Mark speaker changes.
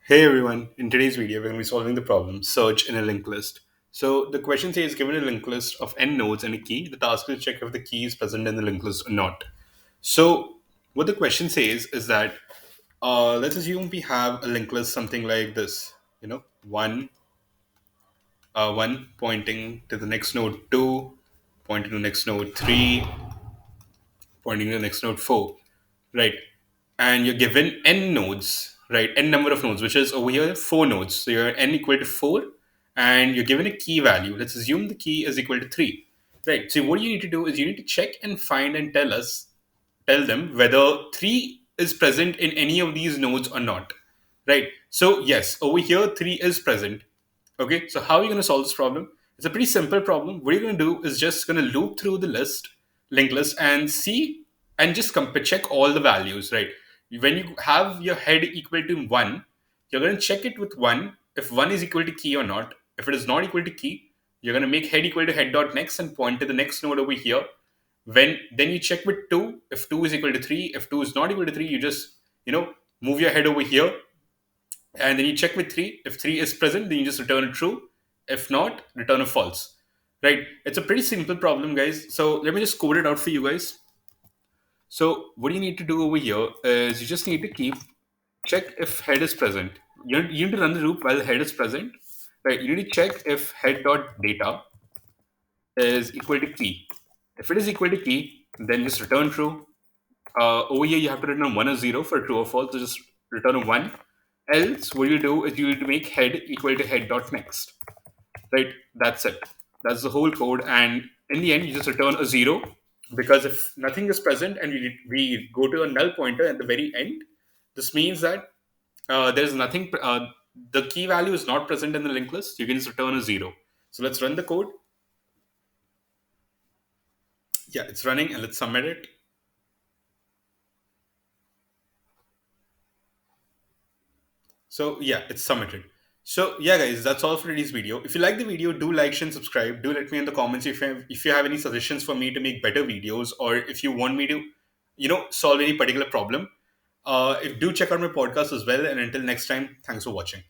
Speaker 1: Hey everyone, in today's video, we're going to be solving the problem search in a linked list. So the question says given a linked list of n nodes and a key, the task is to check if the key is present in the linked list or not. So what the question says is that let's assume we have a linked list something like this, one, one pointing to the next node two, pointing to the next node three, pointing to the next node four, right? And you're given n nodes, right? N number of nodes, which is over here four nodes. So you're n equal to four, and you're given a key value. Let's assume the key is equal to three, right? So what you need to do is you need to check and find and tell them whether three is present in any of these nodes or not, right? So yes, over here three is present. Okay, so how are you going to solve this problem? It's a pretty simple problem. What you're going to do is just going to loop through the linked list, and see and just compare, check all the values, right? When you have your head equal to one, you're going to check it with one if one is equal to key or not. If it is not equal to key, you're going to make head equal to head dot next and point to the next node over here. When then you check with two if two is equal to three. If two is not equal to three, you just move your head over here, and then you check with 3. If 3 is present, then you just return a true. If not, return a false, right? It's a pretty simple problem, guys. So let me just code it out for you guys. So what you need to do over here is you just need to check if head is present. You need to run the loop while head is present, right? You need to check if head dot data is equal to key. If it is equal to key, then just return true. Over here you have to return 1 or 0 for true or false, so just return a 1. Else what you do is you need to make head equal to head dot next, right? That's it. That's the whole code, and in the end you just return a 0, because if nothing is present and we go to a null pointer at the very end, this means that there's nothing, the key value is not present in the linked list. You can just return a 0. So let's run the code. Yeah, it's running, and let's submit it. So yeah, it's submitted. So yeah, guys, that's all for today's video. If you like the video, do like, share, and subscribe. Do let me in the comments if you have any suggestions for me to make better videos, or if you want me to, solve any particular problem. If do check out my podcast as well. And until next time, thanks for watching.